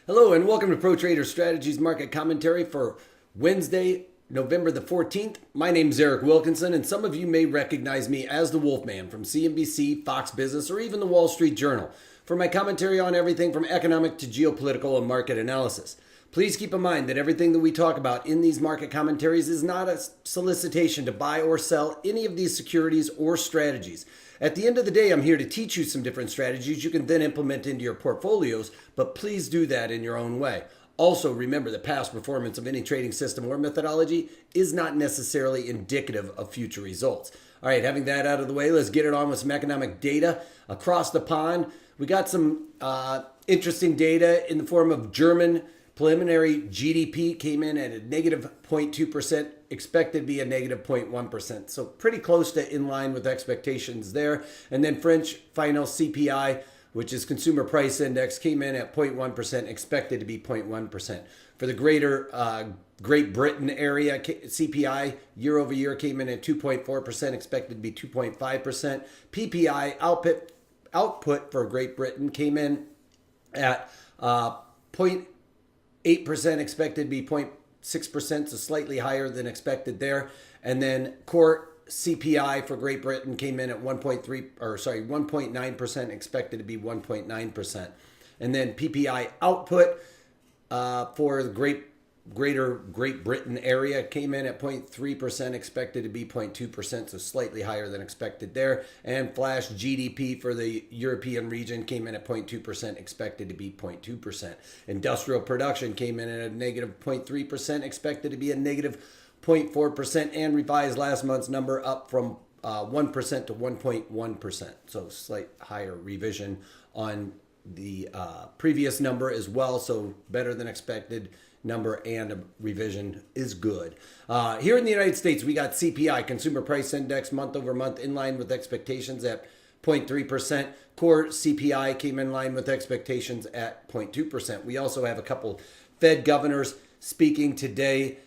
Hello and welcome to Pro Trader Strategies Market Commentary for Wednesday, November the 14th. My name is Eric Wilkinson, and some of you may recognize me as the Wolfman from CNBC, Fox Business, or even the Wall Street Journal for my commentary on everything from economic to geopolitical and market analysis. Please keep in mind that everything that we talk about in these market commentaries is not a solicitation to buy or sell any of these securities or strategies. At the end of the day, I'm here to teach you some different strategies you can then implement into your portfolios, but please do that in your own way. Also, remember that past performance of any trading system or methodology is not necessarily indicative of future results. All right, having that out of the way, let's get it on with some economic data across the pond. We got some interesting data in the form of German preliminary GDP came in at a negative 0.2%, expected to be a negative 0.1%. So pretty close to in line with expectations there. And then French final CPI, which is Consumer Price Index, came in at 0.1%, expected to be 0.1%. For the greater Great Britain area, CPI year over year came in at 2.4%, expected to be 2.5%. PPI output for Great Britain came in at 0.8%, expected to be 0.6%, so slightly higher than expected there. And then core CPI for Great Britain came in at 1.9%, expected to be 1.9%. And then PPI output for the greater Great Britain area came in at 0.3%, expected to be 0.2%, so slightly higher than expected there. And flash GDP for the European region came in at 0.2%, expected to be 0.2%. Industrial production came in at a negative 0.3%, expected to be a negative 0.4%, and revised last month's number up from 1% to 1.1%. So slight higher revision on the previous number as well, so better than expected number and a revision is good. Here in the United States, we got CPI, Consumer Price Index, month over month in line with expectations at 0.3%. Core CPI came in line with expectations at 0.2%. We also have a couple Fed governors speaking today.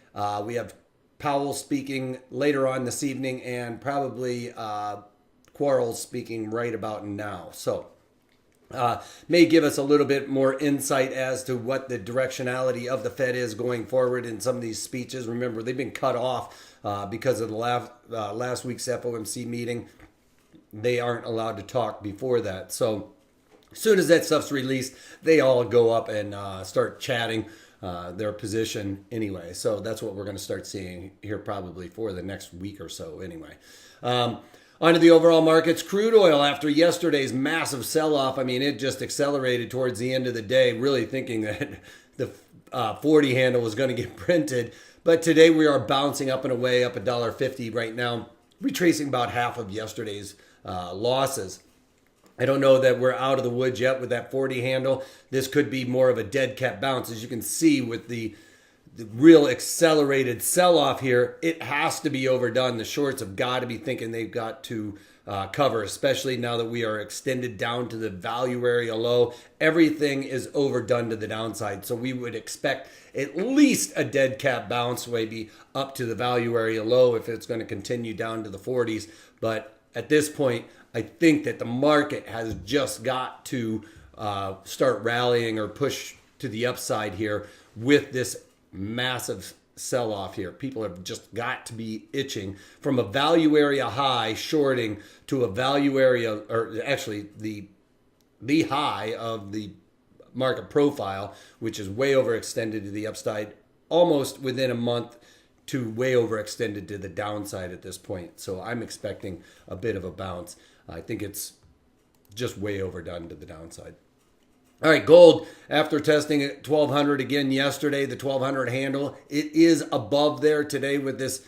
We have Powell speaking later on this evening and probably Quarles speaking right about now. So may give us a little bit more insight as to what the directionality of the Fed is going forward in some of these speeches. Remember, they've been cut off because of the last week's FOMC meeting. They aren't allowed to talk before that. So as soon as that stuff's released, they all go up and start chatting their position anyway. So that's what we're going to start seeing here probably for the next week or so anyway. Onto the overall markets, crude oil after yesterday's massive sell-off, I mean, it just accelerated towards the end of the day, really thinking that the 40 handle was going to get printed. But today we are bouncing up and away, up $1.50 right now, retracing about half of yesterday's losses. I don't know that we're out of the woods yet with that 40 handle. This could be more of a dead cat bounce. As you can see with the real accelerated sell-off here, it has to be overdone. The shorts have got to be thinking they've got to cover, especially now that we are extended down to the value area low. Everything is overdone to the downside. So we would expect at least a dead cat bounce, maybe up to the value area low if it's going to continue down to the 40s. But at this point, I think that the market has just got to start rallying or push to the upside here with this massive sell-off here. People have just got to be itching from a value area high shorting to a value area, or actually the high of the market profile, which is way overextended to the upside almost within a month to way overextended to the downside at this point. So I'm expecting a bit of a bounce. I think it's just way overdone to the downside. All right, gold, after testing at 1,200 again yesterday, the 1,200 handle, it is above there today with this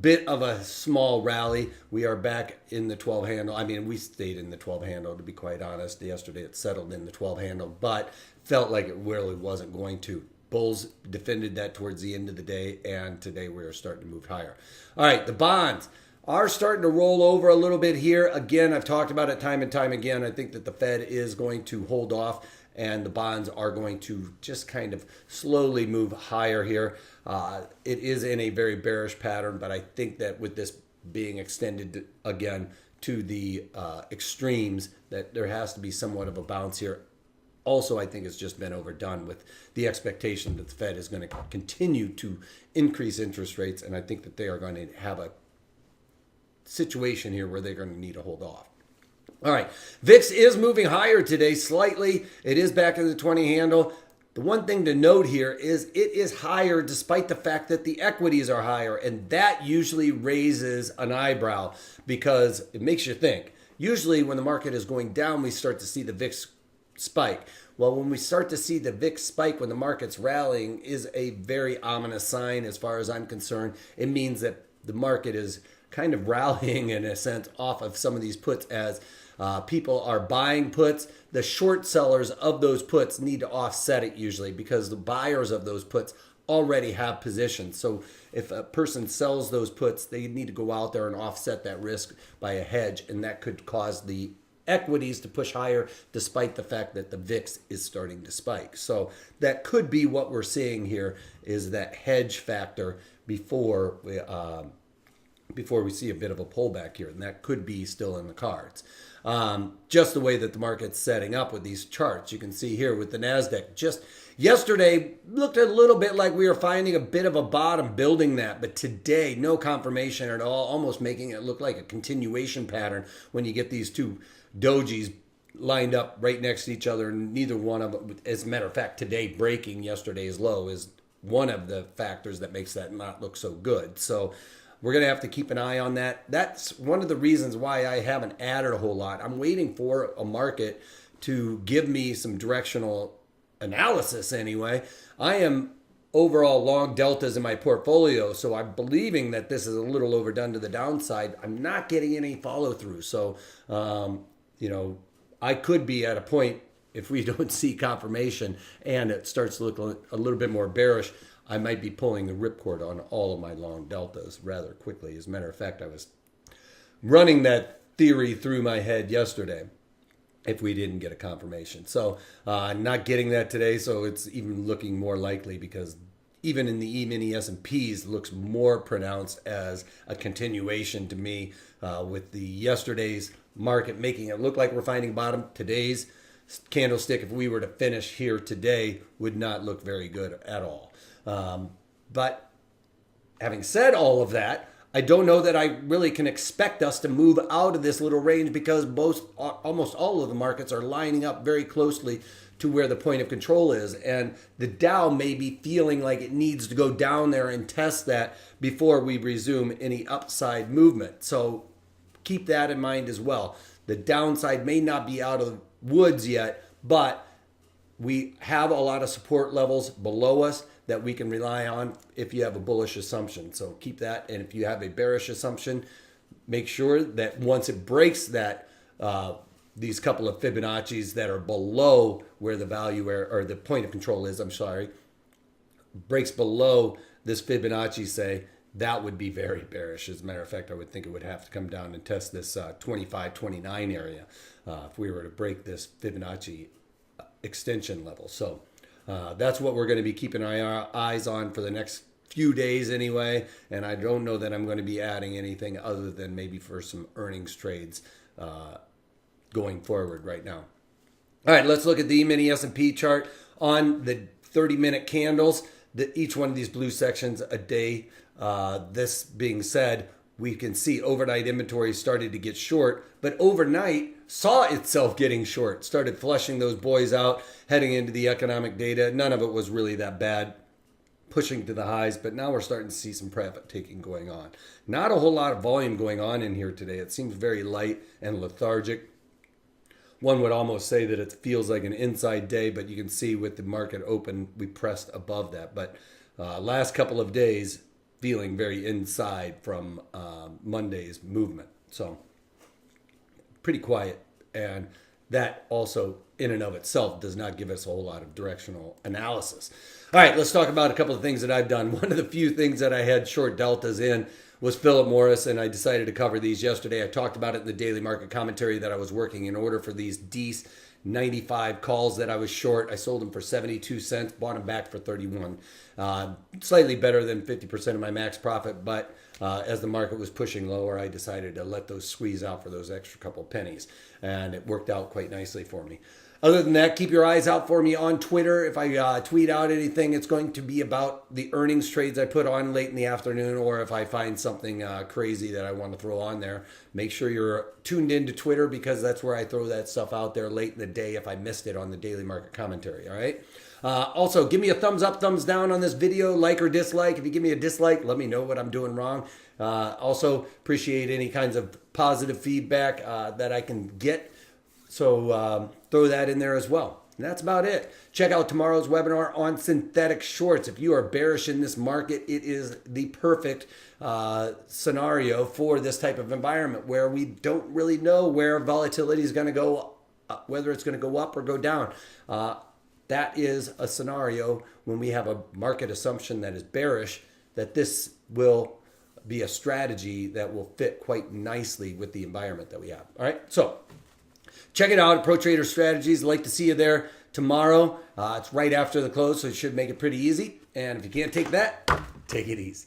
bit of a small rally. We are back in the 12 handle. I mean, we stayed in the 12 handle, to be quite honest. Yesterday it settled in the 12 handle, but felt like it really wasn't going to. Bulls defended that towards the end of the day, and today we are starting to move higher. All right, the bonds are starting to roll over a little bit here. Again, I've talked about it time and time again. I think that the Fed is going to hold off, and the bonds are going to just kind of slowly move higher here. It is in a very bearish pattern, but I think that with this being extended again to the extremes, that there has to be somewhat of a bounce here. also I think it's just been overdone with the expectation that the Fed is going to continue to increase interest rates, and I think that they are going to have a situation here where they're going to need to hold off. All right, VIX is moving higher today slightly. It is back in the 20 handle. The one thing to note here is it is higher despite the fact that the equities are higher, and that usually raises an eyebrow because it makes you think. Usually when the market is going down, we start to see the VIX spike. Well, when we start to see the VIX spike when the market's rallying is a very ominous sign as far as I'm concerned. It means that the market is kind of rallying in a sense off of some of these puts as people are buying puts. The short sellers of those puts need to offset it usually because the buyers of those puts already have positions. So if a person sells those puts, they need to go out there and offset that risk by a hedge, and that could cause the equities to push higher despite the fact that the VIX is starting to spike. So that could be what we're seeing here is that hedge factor before we see a bit of a pullback here, and that could be still in the cards. Just the way that the market's setting up with these charts. You can see here with the NASDAQ just yesterday looked a little bit like we were finding a bit of a bottom building that, but today no confirmation at all, almost making it look like a continuation pattern when you get these two dojis lined up right next to each other, and neither one of them, as a matter of fact, today breaking yesterday's low is one of the factors that makes that not look so good. So we're going to have to keep an eye on that. That's one of the reasons why I haven't added a whole lot. I'm waiting for a market to give me some directional analysis anyway. I am overall long deltas in my portfolio, so I'm believing that this is a little overdone to the downside. I'm not getting any follow through. So, I could be at a point if we don't see confirmation and it starts to look a little bit more bearish, I might be pulling the ripcord on all of my long deltas rather quickly. As a matter of fact, I was running that theory through my head yesterday if we didn't get a confirmation. So not getting that today, so it's even looking more likely because even in the E-mini S&Ps looks more pronounced as a continuation to me with the yesterday's market making it look like we're finding bottom. Today's candlestick, if we were to finish here today, would not look very good at all. But having said all of that, I don't know that I really can expect us to move out of this little range because almost all of the markets are lining up very closely to where the point of control is. And the Dow may be feeling like it needs to go down there and test that before we resume any upside movement. So keep that in mind as well. The downside may not be out of the woods yet, but we have a lot of support levels below us that we can rely on if you have a bullish assumption. So keep that. And if you have a bearish assumption, make sure that once it breaks that, these couple of Fibonacci's that are below where the value or the point of control is, breaks below this Fibonacci, say, that would be very bearish. As a matter of fact, I would think it would have to come down and test this 25, 29 area if we were to break this Fibonacci extension level. So that's what we're going to be keeping our eyes on for the next few days anyway. And I don't know that I'm going to be adding anything other than maybe for some earnings trades going forward right now. All right, let's look at the E-mini S&P chart on the 30-minute candles. Each one of these blue sections a day. This being said, we can see overnight inventory started to get short, but overnight saw itself getting short, started flushing those boys out, heading into the economic data. None of it was really that bad, pushing to the highs, but now we're starting to see some profit taking going on. Not a whole lot of volume going on in here today. It seems very light and lethargic. One would almost say that it feels like an inside day, but you can see with the market open, we pressed above that. But last couple of days, feeling very inside from Monday's movement. So pretty quiet. And that also in and of itself does not give us a whole lot of directional analysis. All right, let's talk about a couple of things that I've done. One of the few things that I had short deltas in was Philip Morris, and I decided to cover these yesterday. I talked about it in the daily market commentary that I was working in order for these Dees 95 calls that I was short. I sold them for 72 cents, bought them back for 31. Slightly better than 50% of my max profit, but as the market was pushing lower, I decided to let those squeeze out for those extra couple pennies, and it worked out quite nicely for me. Other than that, keep your eyes out for me on Twitter. If I tweet out anything, it's going to be about the earnings trades I put on late in the afternoon, or if I find something crazy that I want to throw on there. Make sure you're tuned into Twitter, because that's where I throw that stuff out there late in the day if I missed it on the daily market commentary, all right? Also, give me a thumbs up, thumbs down on this video, like or dislike. If you give me a dislike, let me know what I'm doing wrong. Also, appreciate any kinds of positive feedback that I can get. So throw that in there as well. And that's about it. Check out tomorrow's webinar on synthetic shorts. If you are bearish in this market, it is the perfect scenario for this type of environment where we don't really know where volatility is going to go, whether it's going to go up or go down. That is a scenario when we have a market assumption that is bearish, that this will be a strategy that will fit quite nicely with the environment that we have. All right, so check it out, Pro Trader Strategies. I'd like to see you there tomorrow. It's right after the close, so it should make it pretty easy. And if you can't take that, take it easy.